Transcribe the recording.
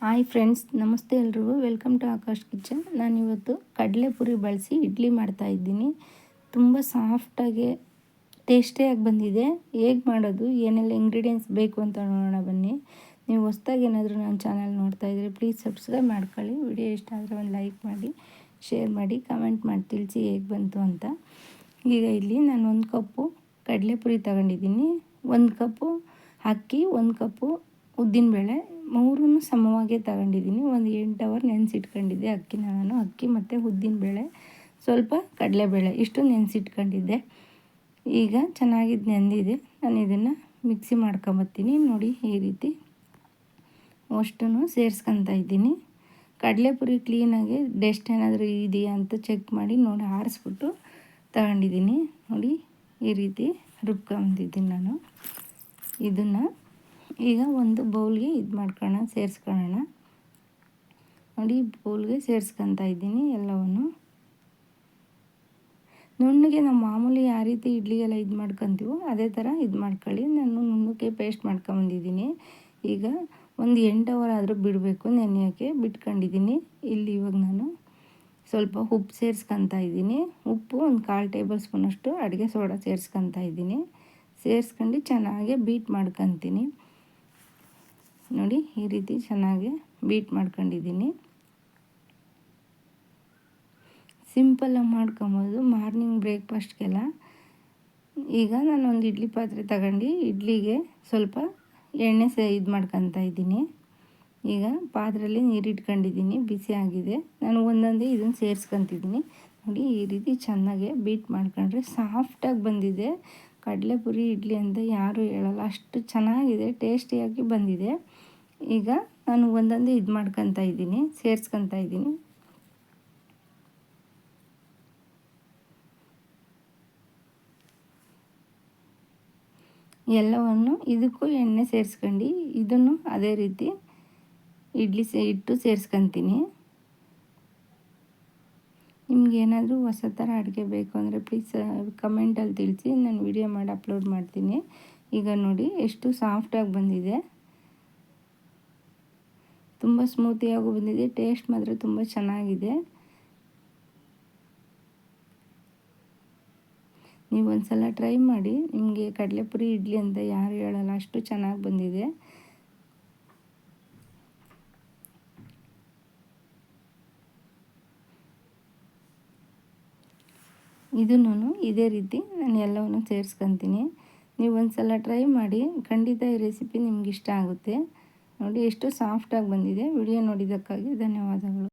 Hi friends, ನಮಸ್ತೆ ಎಲ್ರಿಗೂ. Welcome to Akash kitchen. ನಾನಿವತ್ತು ಕಡಲೆಪುರಿ ಬಳಸಿ ಇಡ್ಲಿ ಮಾಡ್ತಾಯಿದ್ದೀನಿ. ತುಂಬ ಸಾಫ್ಟಾಗಿ ಟೇಸ್ಟಿಯಾಗಿ ಬಂದಿದೆ. ಹೇಗೆ ಮಾಡೋದು, ಏನೆಲ್ಲ ಇಂಗ್ರೀಡಿಯೆಂಟ್ಸ್ ಬೇಕು ಅಂತ ನೋಡೋಣ ಬನ್ನಿ. ನೀವು ಹೊಸ್ದಾಗಿ ಏನಾದರೂ ನನ್ನ ಚಾನಲ್ ನೋಡ್ತಾಯಿದ್ರೆ ಪ್ಲೀಸ್ ಸಬ್ಸ್ಕ್ರೈಬ್ ಮಾಡ್ಕೊಳ್ಳಿ. ವಿಡಿಯೋ ಇಷ್ಟ ಆದರೆ ಒಂದು ಲೈಕ್ ಮಾಡಿ, ಶೇರ್ ಮಾಡಿ, ಕಮೆಂಟ್ ಮಾಡಿ ತಿಳಿಸಿ ಹೇಗೆ ಬಂತು ಅಂತ. ಈಗ ಇಲ್ಲಿ ನಾನು 1 ಕಪ್ಪು ಕಡಲೆಪುರಿ ತಗೊಂಡಿದ್ದೀನಿ, 1 ಕಪ್ಪು ಅಕ್ಕಿ, 1 ಕಪ್ಪು ಉದ್ದಿನಬೇಳೆ, 3 ಸಮವಾಗೇ ತಗೊಂಡಿದ್ದೀನಿ. ಒಂದು 8 ಅವರ್ ನೆನೆಸಿಟ್ಕೊಂಡಿದ್ದೆ ಅಕ್ಕಿನ. ನಾನು ಅಕ್ಕಿ ಮತ್ತು ಉದ್ದಿನಬೇಳೆ, ಸ್ವಲ್ಪ ಕಡಲೆಬೇಳೆ ಇಷ್ಟು ನೆನೆಸಿಟ್ಕೊಂಡಿದ್ದೆ. ಈಗ ಚೆನ್ನಾಗಿ ನೆಂದಿದೆ. ನಾನು ಇದನ್ನು ಮಿಕ್ಸಿ ಮಾಡ್ಕೊಂಬತ್ತೀನಿ. ನೋಡಿ, ಈ ರೀತಿ ಅಷ್ಟನ್ನು ಸೇರಿಸ್ಕೊತಾ ಇದ್ದೀನಿ. ಕಡಲೆಪುರಿ ಕ್ಲೀನಾಗಿ ಡಸ್ಟ್ ಏನಾದರೂ ಇದೆಯಾ ಅಂತ ಚೆಕ್ ಮಾಡಿ ನೋಡಿ ಆರಿಸ್ಬಿಟ್ಟು ತಗೊಂಡಿದ್ದೀನಿ. ನೋಡಿ, ಈ ರೀತಿ ರುಬ್ಕೊಂಬಂದಿದ್ದೀನಿ ನಾನು. ಇದನ್ನು ಈಗ ಒಂದು ಬೌಲ್ಗೆ ಸೇರಿಸ್ಕೊಳ್ಳೋಣ. ನೋಡಿ, ಬೌಲ್ಗೆ ಸೇರಿಸ್ಕೊತಾ ಇದ್ದೀನಿ ಎಲ್ಲವನ್ನು. ನುಣ್ಣಗೆ ನಾವು ಮಾಮೂಲಿ ಯಾವ ರೀತಿ ಇಡ್ಲಿಗೆಲ್ಲ ಮಾಡ್ಕೊತೀವೋ ಅದೇ ಥರ ಮಾಡ್ಕೊಳ್ಳಿ. ನಾನು ನುಣ್ಣಗೆ ಪೇಸ್ಟ್ ಮಾಡ್ಕೊಂಬಂದಿದ್ದೀನಿ. ಈಗ ಒಂದು 8 ಅವರ್ ಆದರೂ ಬಿಡಬೇಕು ನೆನೆಯೋಕ್ಕೆ. ಬಿಟ್ಕೊಂಡಿದ್ದೀನಿ. ಇಲ್ಲಿ ಇವಾಗ ನಾನು ಸ್ವಲ್ಪ ಉಪ್ಪು ಸೇರಿಸ್ಕೊತಾ ಇದ್ದೀನಿ. ಉಪ್ಪು ಒಂದು 1/4 ಟೇಬಲ್ ಸ್ಪೂನಷ್ಟು ಅಡುಗೆ ಸೋಡಾ ಸೇರಿಸ್ಕೊತಾ ಇದ್ದೀನಿ. ಸೇರಿಸ್ಕೊಂಡು ಚೆನ್ನಾಗಿ ಬೀಟ್ ಮಾಡ್ಕೊತೀನಿ. ನೋಡಿ, ಈ ರೀತಿ ಚೆನ್ನಾಗಿ ಬೀಟ್ ಮಾಡ್ಕೊಂಡಿದ್ದೀನಿ. ಸಿಂಪಲ್ಲಾಗಿ ಮಾಡ್ಕೊಬೋದು ಮಾರ್ನಿಂಗ್ ಬ್ರೇಕ್ಫಾಸ್ಟ್ಗೆಲ್ಲ. ಈಗ ನಾನು ಒಂದು ಇಡ್ಲಿ ಪಾತ್ರೆ ತಗೊಂಡು ಇಡ್ಲಿಗೆ ಸ್ವಲ್ಪ ಎಣ್ಣೆ ಮಾಡ್ಕೊತಾ ಇದ್ದೀನಿ. ಈಗ ಪಾತ್ರೆಯಲ್ಲಿ ನೀರು ಇಟ್ಕೊಂಡಿದ್ದೀನಿ, ಬಿಸಿ ಆಗಿದೆ. ನಾನು ಒಂದೊಂದೇ ಇದನ್ನು ಸೇರಿಸ್ಕೊತಿದ್ದೀನಿ. ನೋಡಿ, ಈ ರೀತಿ ಚೆನ್ನಾಗಿ ಬೀಟ್ ಮಾಡ್ಕೊಂಡ್ರೆ ಸಾಫ್ಟಾಗಿ ಬಂದಿದೆ. ಕಡಲೆಪುರಿ ಇಡ್ಲಿ ಅಂತ ಯಾರೂ ಹೇಳಲ್ಲ, ಅಷ್ಟು ಚೆನ್ನಾಗಿದೆ, ಟೇಸ್ಟಿಯಾಗಿ ಬಂದಿದೆ. ಈಗ ನಾನು ಒಂದೊಂದೇ ಮಾಡ್ಕೊತಾ ಇದ್ದೀನಿ, ಸೇರಿಸ್ಕೊತಾ ಇದ್ದೀನಿ. ಎಲ್ಲವನ್ನು ಇದಕ್ಕೂ ಎಣ್ಣೆ ಸೇರಿಸ್ಕೊಂಡು ಇದನ್ನು ಅದೇ ರೀತಿ ಇಡ್ಲಿ ಇಟ್ಟು ಸೇರಿಸ್ಕೊತೀನಿ. ನಿಮಗೇನಾದರೂ ಹೊಸ ಥರ ಅಡುಗೆ ಬೇಕು ಅಂದರೆ ಪ್ಲೀಸ್ ಕಮೆಂಟಲ್ಲಿ ತಿಳಿಸಿ, ನಾನು ವಿಡಿಯೋ ಮಾಡಿ ಅಪ್ಲೋಡ್ ಮಾಡ್ತೀನಿ. ಈಗ ನೋಡಿ ಎಷ್ಟು ಸಾಫ್ಟಾಗಿ ಬಂದಿದೆ, ತುಂಬ ಸ್ಮೂತಿಯಾಗೂ ಬಂದಿದೆ. ಟೇಸ್ಟ್ ಮಾತ್ರ ತುಂಬ ಚೆನ್ನಾಗಿದೆ. ನೀವು ಒಂದು ಸಲ ಟ್ರೈ ಮಾಡಿ. ನಿಮಗೆ ಕಡಲೆಪುರಿ ಇಡ್ಲಿ ಅಂತ ಯಾರು ಹೇಳಲ್ಲ, ಅಷ್ಟು ಚೆನ್ನಾಗಿ ಬಂದಿದೆ. ಇದನ್ನು ಇದೇ ರೀತಿ ನಾನು ಎಲ್ಲವನ್ನು ಸೇರಿಸ್ಕೊತೀನಿ. ನೀವು ಒಂದು ಸಲ ಟ್ರೈ ಮಾಡಿ, ಖಂಡಿತ ಈ ರೆಸಿಪಿ ನಿಮ್ಗೆ ಇಷ್ಟ ಆಗುತ್ತೆ. ನೋಡಿ, ಎಷ್ಟು ಸಾಫ್ಟಾಗಿ ಬಂದಿದೆ. ವಿಡಿಯೋ ನೋಡಿದ್ದಕ್ಕಾಗಿ ಧನ್ಯವಾದಗಳು.